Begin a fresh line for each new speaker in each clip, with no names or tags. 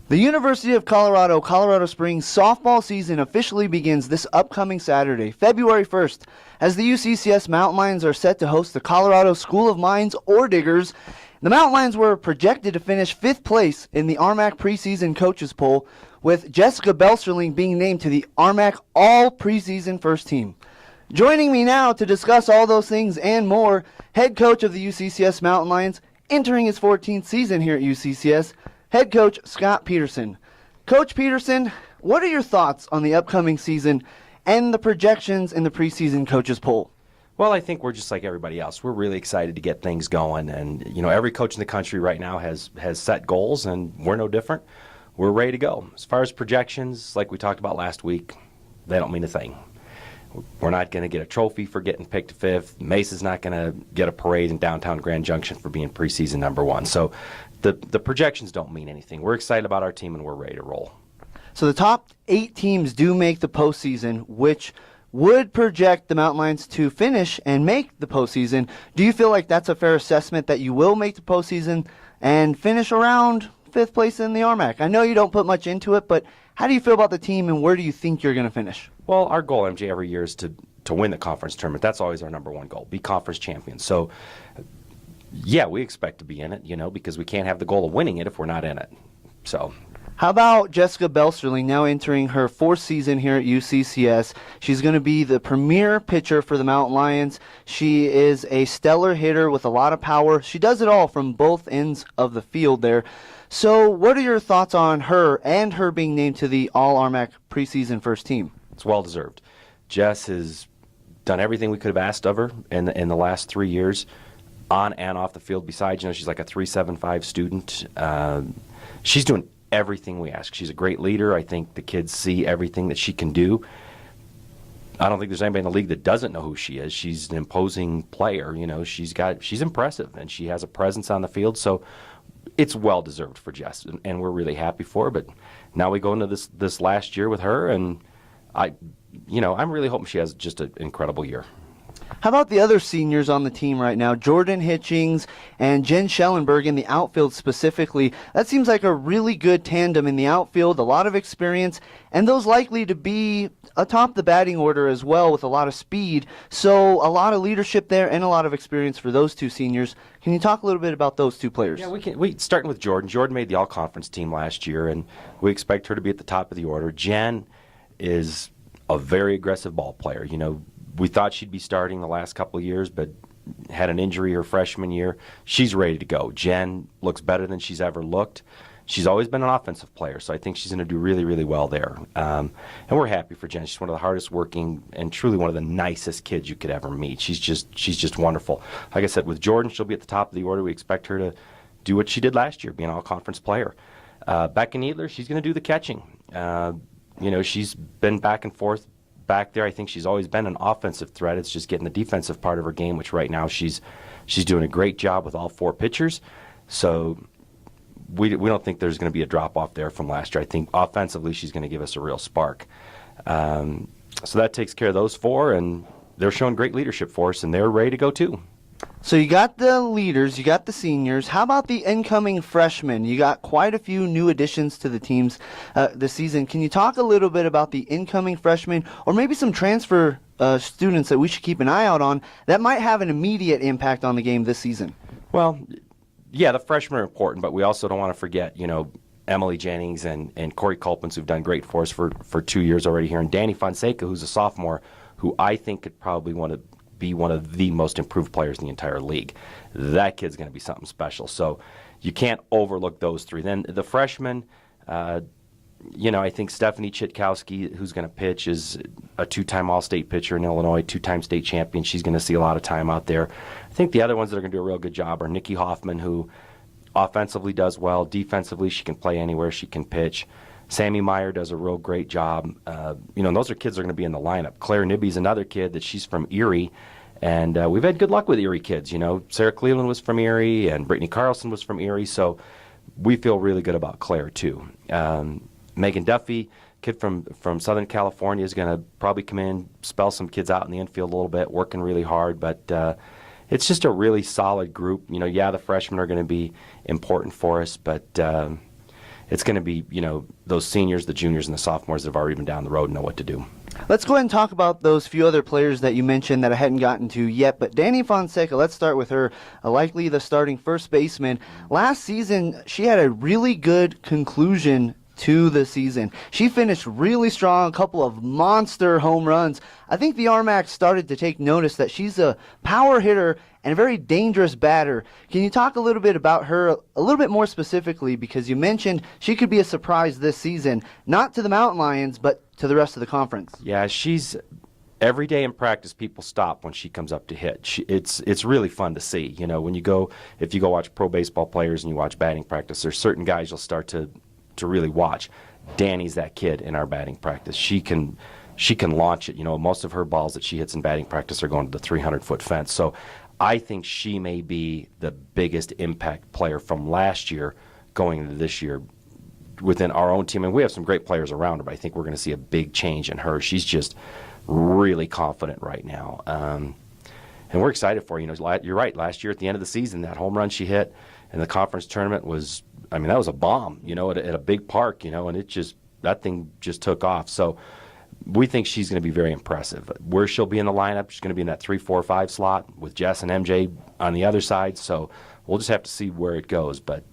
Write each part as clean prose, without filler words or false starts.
The University of Colorado, Colorado Springs softball season officially begins this upcoming Saturday, February 1st, as the UCCS Mountain Lions are set to host the Colorado School of Mines or Diggers. The Mountain Lions were projected to finish 5th place in the RMAC preseason coaches poll, with Jessica Belserling being named to the RMAC All Preseason First Team. Joining me now to discuss all those things and more, head coach of the UCCS Mountain Lions, entering his 14th season here at UCCS, head coach Scott Peterson. Coach Peterson, what are your thoughts on the upcoming season and the projections in the preseason coaches poll?
Well, I think we're just like everybody else. We're really excited to get things going, and every coach in the country right now has set goals, and we're no different. We're ready to go. As far as projections, like we talked about last week, they don't mean a thing. We're not going to get a trophy for getting picked 5th. Mesa's not going to get a parade in downtown Grand Junction for being preseason number 1. So the projections don't mean anything. We're excited about our team, and we're ready to roll.
So the top 8 teams do make the postseason, which would project the Mountain Lions to finish and make the postseason. Do you feel like that's a fair assessment that you will make the postseason and finish around 5th place in the RMAC? I know you don't put much into it, but how do you feel about the team, and where do you think you're going to finish?
Well, our goal, MJ, every year is to win the conference tournament. That's always our number one goal, be conference champions. So, yeah, we expect to be in it, because we can't have the goal of winning it if we're not in it. So,
how about Jessica Belserling, now entering her 4th season here at UCCS? She's going to be the premier pitcher for the Mountain Lions. She is a stellar hitter with a lot of power. She does it all from both ends of the field there. So what are your thoughts on her and her being named to the All-RMAC preseason first team?
It's well-deserved. Jess has done everything we could have asked of her in the last 3 years, on and off the field. Besides, she's like a 3.75 student. She's doing everything we ask. She's a great leader. I think the kids see everything that she can do. I don't think there's anybody in the league that doesn't know who she is. She's an imposing player. She's impressive, and she has a presence on the field. So it's well deserved for Jess, and we're really happy for her. But now we go into this last year with her, and I'm really hoping she has just an incredible year.
How about the other seniors on the team right now? Jordan Hitchings and Jen Schellenberg in the outfield specifically. That seems like a really good tandem in the outfield, a lot of experience, and those likely to be atop the batting order as well with a lot of speed. So a lot of leadership there and a lot of experience for those 2 seniors. Can you talk a little bit about those 2 players?
Yeah, we starting with Jordan. Jordan made the all-conference team last year, and we expect her to be at the top of the order. Jen is a very aggressive ball player. We thought she'd be starting the last couple of years, but had an injury her freshman year. She's ready to go. Jen looks better than she's ever looked. She's always been an offensive player, so I think she's going to do really, really well there. And we're happy for Jen. She's one of the hardest working and truly one of the nicest kids you could ever meet. She's just wonderful. Like I said, with Jordan, she'll be at the top of the order. We expect her to do what she did last year, be an all-conference player. Becca Needler, she's going to do the catching. She's been back and forth back there. I think she's always been an offensive threat. It's just getting the defensive part of her game, which right now she's doing a great job with all 4 pitchers. So we don't think there's going to be a drop-off there from last year. I think offensively she's going to give us a real spark. So that takes care of those 4, and they're showing great leadership for us, and they're ready to go too.
So you got the leaders, you got the seniors. How about the incoming freshmen? You got quite a few new additions to the teams this season. Can you talk a little bit about the incoming freshmen, or maybe some transfer students that we should keep an eye out on that might have an immediate impact on the game this season?
Well, yeah, the freshmen are important, but we also don't want to forget, Emily Jennings and Corey Culpins, who've done great for us for 2 years already here, and Danny Fonseca, who's a sophomore, who I think could probably want to be one of the most improved players in the entire league. That kid's going to be something special. So you can't overlook those 3. Then the freshmen, I think Stephanie Chitkowski, who's going to pitch, is a 2-time All-State pitcher in Illinois, 2-time state champion. She's going to see a lot of time out there. I think the other ones that are going to do a real good job are Nikki Hoffman, who offensively does well. Defensively, she can play anywhere. She can pitch. Sammy Meyer does a real great job. And those are kids that are going to be in the lineup. Claire Nibby's another kid that she's from Erie, and we've had good luck with Erie kids. Sarah Cleveland was from Erie, and Brittany Carlson was from Erie, so we feel really good about Claire too. Megan Duffy, kid from Southern California, is going to probably come in, spell some kids out in the infield a little bit, working really hard, but it's just a really solid group. The freshmen are going to be important for us, but it's going to be, those seniors, the juniors, and the sophomores that have already been down the road and know what to do.
Let's go ahead and talk about those few other players that you mentioned that I hadn't gotten to yet. But Danny Fonseca, let's start with her, likely the starting first baseman. Last season, she had a really good conclusion to the season. She finished really strong, a couple of monster home runs. I think the RMAC started to take notice that she's a power hitter and a very dangerous batter. Can you talk a little bit about her, a little bit more specifically, because you mentioned she could be a surprise this season, not to the Mountain Lions, but to the rest of the conference?
Yeah, every day in practice, people stop when she comes up to hit. It's really fun to see. When if you go watch pro baseball players and you watch batting practice, there's certain guys you'll start to really watch. Danny's that kid in our batting practice. She can launch it. Most of her balls that she hits in batting practice are going to the 300-foot fence. So I think she may be the biggest impact player from last year going into this year within our own team. And we have some great players around her, but I think we're going to see a big change in her. She's just really confident right now. And we're excited for her. You're right. Last year at the end of the season, that home run she hit in the conference tournament was, that was a bomb, at a big park, and that thing just took off. So we think she's going to be very impressive. Where she'll be in the lineup, she's going to be in that 3, 4, 5 slot with Jess and MJ on the other side. So we'll just have to see where it goes. But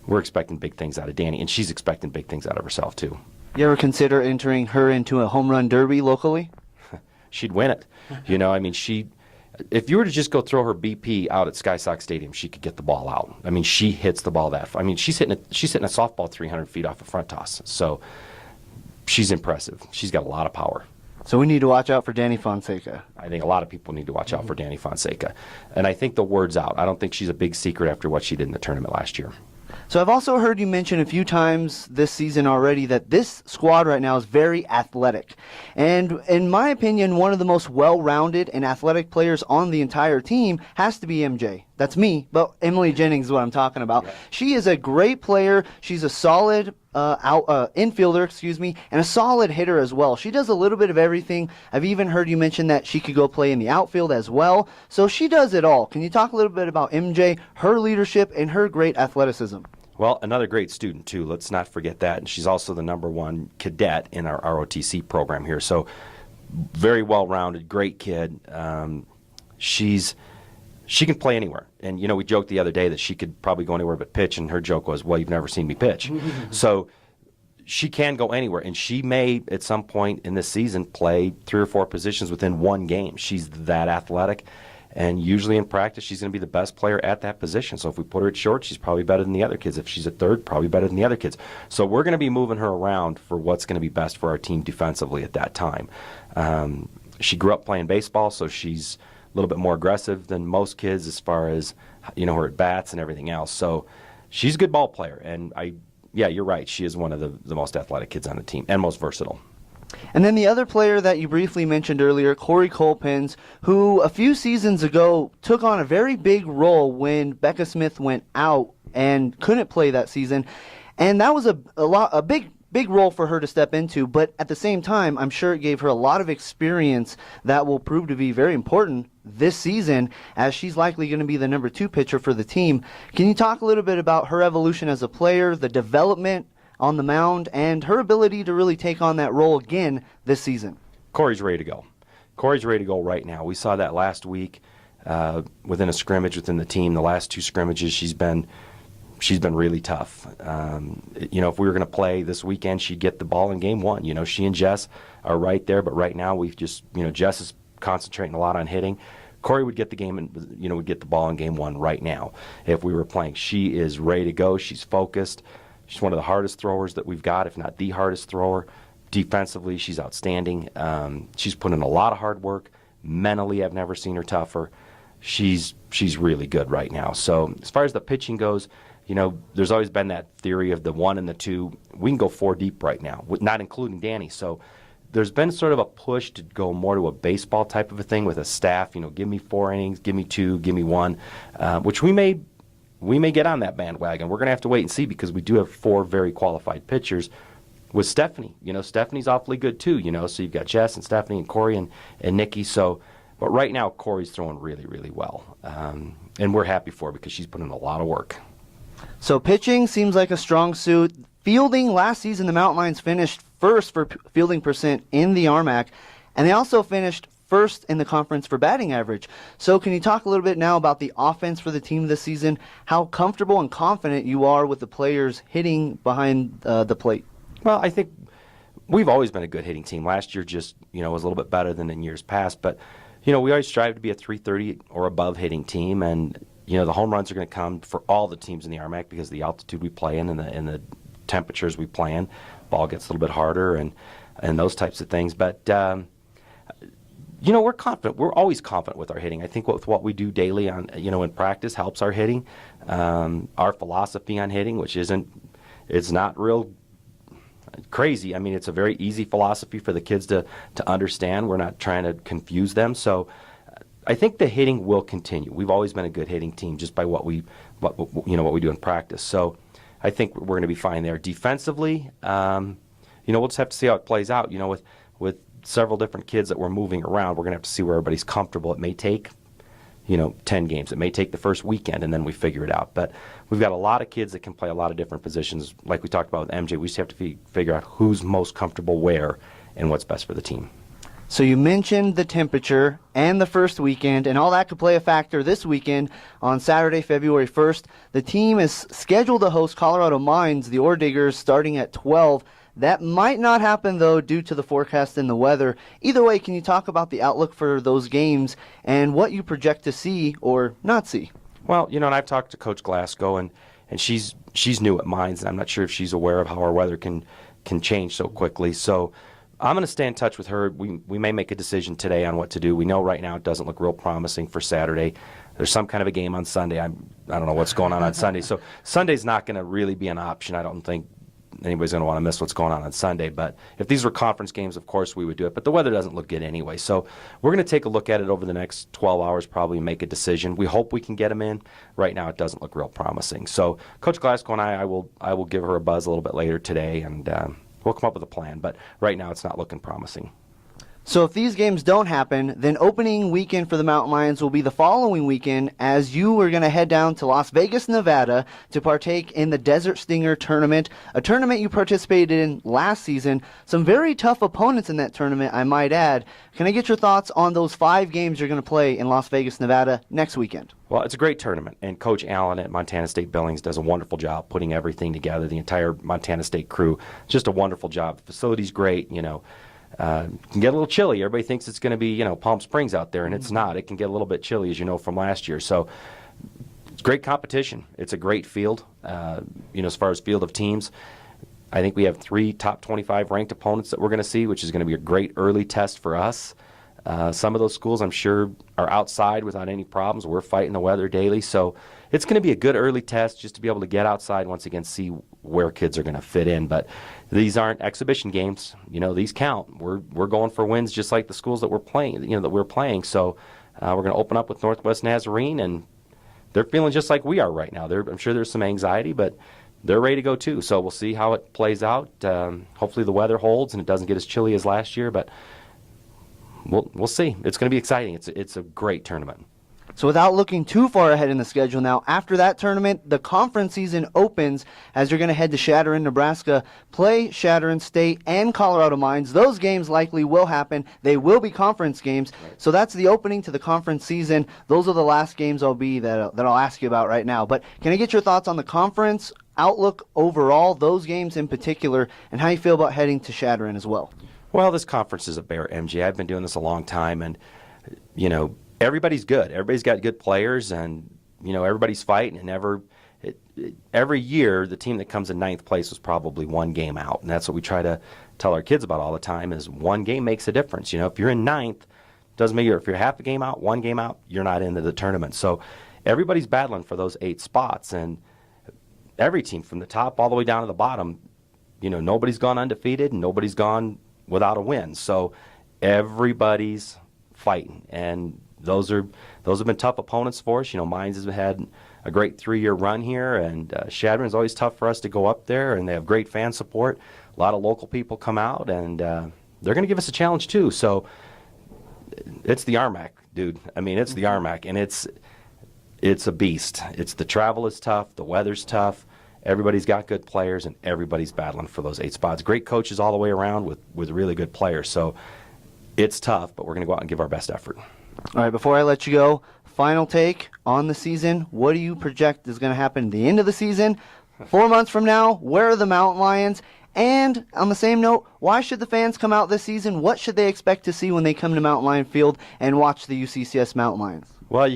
we're expecting big things out of Danny, and she's expecting big things out of herself too.
You ever consider entering her into a home run derby locally?
She'd win it. If you were to just go throw her BP out at Sky Sox Stadium, she could get the ball out. She hits the ball that far. She's hitting a softball 300 feet off a front toss. So she's impressive. She's got a lot of power.
So we need to watch out for Danny Fonseca.
I think a lot of people need to watch out for Danny Fonseca. And I think the word's out. I don't think she's a big secret after what she did in the tournament last year.
So I've also heard you mention a few times this season already that this squad right now is very athletic. And in my opinion, one of the most well-rounded and athletic players on the entire team has to be MJ. That's me, but Emily Jennings is what I'm talking about. Yeah. She is a great player. She's a solid infielder, and a solid hitter as well. She does a little bit of everything. I've even heard you mention that she could go play in the outfield as well. So she does it all. Can you talk a little bit about MJ, her leadership, and her great athleticism?
Well, another great student, too. Let's not forget that. And she's also the #1 cadet in our ROTC program here. So very well-rounded, great kid. She can play anywhere. And, we joked the other day that she could probably go anywhere but pitch, and her joke was, well, you've never seen me pitch. So she can go anywhere, and she may, at some point in this season, play 3 or 4 positions within one game. She's that athletic. And usually in practice, she's going to be the best player at that position. So if we put her at short, she's probably better than the other kids. If she's at third, probably better than the other kids. So we're going to be moving her around for what's going to be best for our team defensively at that time. She grew up playing baseball, so she's a little bit more aggressive than most kids as far as, her at-bats and everything else. So she's a good ball player. And you're right. She is one of the most athletic kids on the team and most versatile.
And then the other player that you briefly mentioned earlier, Corey Colpins, who a few seasons ago took on a very big role when Becca Smith went out and couldn't play that season. And that was a big role for her to step into. But at the same time, I'm sure it gave her a lot of experience that will prove to be very important this season, as she's likely going to be the #2 pitcher for the team. Can you talk a little bit about her evolution as a player, the development on the mound, and her ability to really take on that role again this season?
Corey's ready to go. Corey's ready to go right now. We saw that last week within a scrimmage within the team. The last 2 scrimmages, she's been really tough. If we were going to play this weekend, she'd get the ball in game 1. She and Jess are right there, but right now we've just, Jess is concentrating a lot on hitting. Corey would get the game and would get the ball in game 1 right now if we were playing. She is ready to go. She's focused. She's one of the hardest throwers that we've got, if not the hardest thrower. Defensively, she's outstanding. She's put in a lot of hard work. Mentally, I've never seen her tougher. She's really good right now. So as far as the pitching goes, there's always been that theory of the 1 and the 2. We can go 4 deep right now, not including Danny. So there's been sort of a push to go more to a baseball type of a thing with a staff. Give me 4 innings, give me 2, give me 1, which we may get on that bandwagon. We're going to have to wait and see, because we do have 4 very qualified pitchers with Stephanie. Stephanie's awfully good too, so you've got Jess and Stephanie and Corey and Nikki. So, but right now, Corey's throwing really, really well. And we're happy for her because she's put in a lot of work.
So pitching seems like a strong suit. Fielding, last season the Mountain Lions finished first for fielding percent in the RMAC, and they also finished first in the conference for batting average. So can you talk a little bit now about the offense for the team this season, how comfortable and confident you are with the players hitting behind the plate?
Well, I think we've always been a good hitting team. Last year just, was a little bit better than in years past, but, we always strive to be a 330 or above hitting team, and, the home runs are going to come for all the teams in the RMAC because of the altitude we play in and the temperatures we play in. Ball gets a little bit harder and those types of things, but, we're confident. We're always confident with our hitting. I think with what we do daily on, in practice helps our hitting. Our philosophy on hitting, it's not real crazy. I mean, it's a very easy philosophy for the kids to understand. We're not trying to confuse them. So I think the hitting will continue. We've always been a good hitting team just by what we do in practice. So I think we're going to be fine there. Defensively, we'll just have to see how it plays out. With several different kids that we're moving around, we're going to have to see where everybody's comfortable. It may take 10 games. It may take the first weekend, and then we figure it out. But we've got a lot of kids that can play a lot of different positions. Like we talked about with MJ, we just have to figure out who's most comfortable where and what's best for the team.
So you mentioned the temperature and the first weekend, and all that could play a factor this weekend on Saturday, February 1st. The team is scheduled to host Colorado Mines, the Ore Diggers, starting at 12. That might not happen, though, due to the forecast and the weather. Either way, can you talk about the outlook for those games and what you project to see or not see?
Well, and I've talked to Coach Glasgow, and she's new at Mines, and I'm not sure if she's aware of how our weather can change so quickly. So I'm going to stay in touch with her. We may make a decision today on what to do. We know right now it doesn't look real promising for Saturday. There's some kind of a game on Sunday. I don't know what's going on Sunday. So Sunday's not going to really be an option. I don't think anybody's going to want to miss what's going on Sunday. But if these were conference games, of course we would do it. But the weather doesn't look good anyway. So we're going to take a look at it over the next 12 hours, probably make a decision. We hope we can get them in. Right now it doesn't look real promising. So Coach Glasgow and I will give her a buzz a little bit later today, and we'll come up with a plan. But right now it's not looking promising.
So if these games don't happen, then opening weekend for the Mountain Lions will be the following weekend, as you are going to head down to Las Vegas, Nevada to partake in the Desert Stinger tournament, a tournament you participated in last season. Some very tough opponents in that tournament, I might add. Can I get your thoughts on those 5 games you're going to play in Las Vegas, Nevada next weekend?
Well, it's a great tournament, and Coach Allen at Montana State Billings does a wonderful job putting everything together. The entire Montana State crew, just a wonderful job. The facility's great, It can get a little chilly. Everybody thinks it's going to be, Palm Springs out there, and it's not. It can get a little bit chilly, as you know, from last year. So it's great competition. It's a great field, as far as field of teams. I think we have 3 top 25 ranked opponents that we're going to see, which is going to be a great early test for us. Some of those schools, I'm sure, are outside without any problems. We're fighting the weather daily. So it's going to be a good early test just to be able to get outside once again, see where kids are going to fit in. But these aren't exhibition games. These count. We're going for wins just like the schools that we're playing. So we're going to open up with Northwest Nazarene, and they're feeling just like we are right now. I'm sure there's some anxiety, but they're ready to go too. So we'll see how it plays out. Hopefully the weather holds and it doesn't get as chilly as last year, but we'll see. It's going to be exciting. It's a great tournament.
So without looking too far ahead in the schedule now, after that tournament, the conference season opens as you're going to head to Shadron, Nebraska, play Shadron State and Colorado Mines. Those games likely will happen. They will be conference games. Right. So that's the opening to the conference season. Those are the last games that I'll ask you about right now. But can I get your thoughts on the conference outlook overall, those games in particular, and how you feel about heading to Shadron as well?
Well, this conference is a bear, MJ. I've been doing this a long time, and, everybody's good. Everybody's got good players, and, everybody's fighting. And every year, the team that comes in 9th place was probably 1 game out. And that's what we try to tell our kids about all the time is 1 game makes a difference. If you're in 9th, doesn't matter if you're half a game out, 1 game out, you're not into the tournament. So everybody's battling for those 8 spots. And every team from the top all the way down to the bottom, nobody's gone undefeated and nobody's gone without a win. So everybody's fighting. And those have been tough opponents for us. Mines has had a great 3-year run here, and Shadron's always tough for us to go up there, and they have great fan support. A lot of local people come out, and they're going to give us a challenge too. So it's the RMAC, dude. I mean, it's the RMAC, and It's a beast. The travel is tough, the weather's tough. Everybody's got good players, and everybody's battling for those 8 spots. Great coaches all the way around with really good players. So it's tough, but we're going to go out and give our best effort.
All right, before I let you go, final take on the season. What do you project is going to happen at the end of the season? 4 months from now, where are the Mountain Lions? And on the same note, why should the fans come out this season? What should they expect to see when they come to Mountain Lion Field and watch the UCCS Mountain Lions?
Well,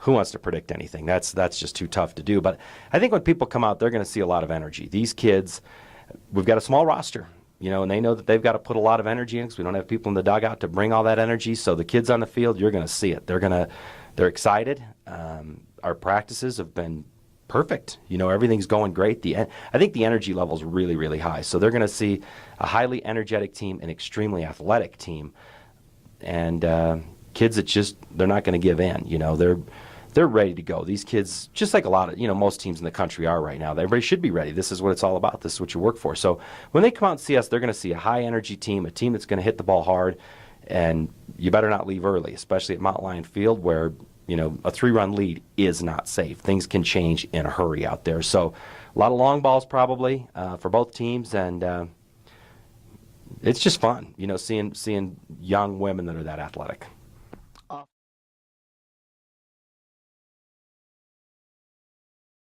who wants to predict anything? That's just too tough to do. But I think when people come out, they're going to see a lot of energy. These kids, we've got a small roster, and they know that they've got to put a lot of energy in because we don't have people in the dugout to bring all that energy. So the kids on the field, you're going to see it. They're excited. Our practices have been perfect. Everything's going great. I think the energy level is really, really high. So they're going to see a highly energetic team, an extremely athletic team, and kids that they're not going to give in. They're ready to go. These kids, just like a lot of, most teams in the country are right now. Everybody should be ready. This is what it's all about. This is what you work for. So when they come out and see us, they're going to see a high-energy team, a team that's going to hit the ball hard, and you better not leave early, especially at Mount Lion Field where, a 3-run lead is not safe. Things can change in a hurry out there. So a lot of long balls probably for both teams, and it's just fun, seeing young women that are that athletic.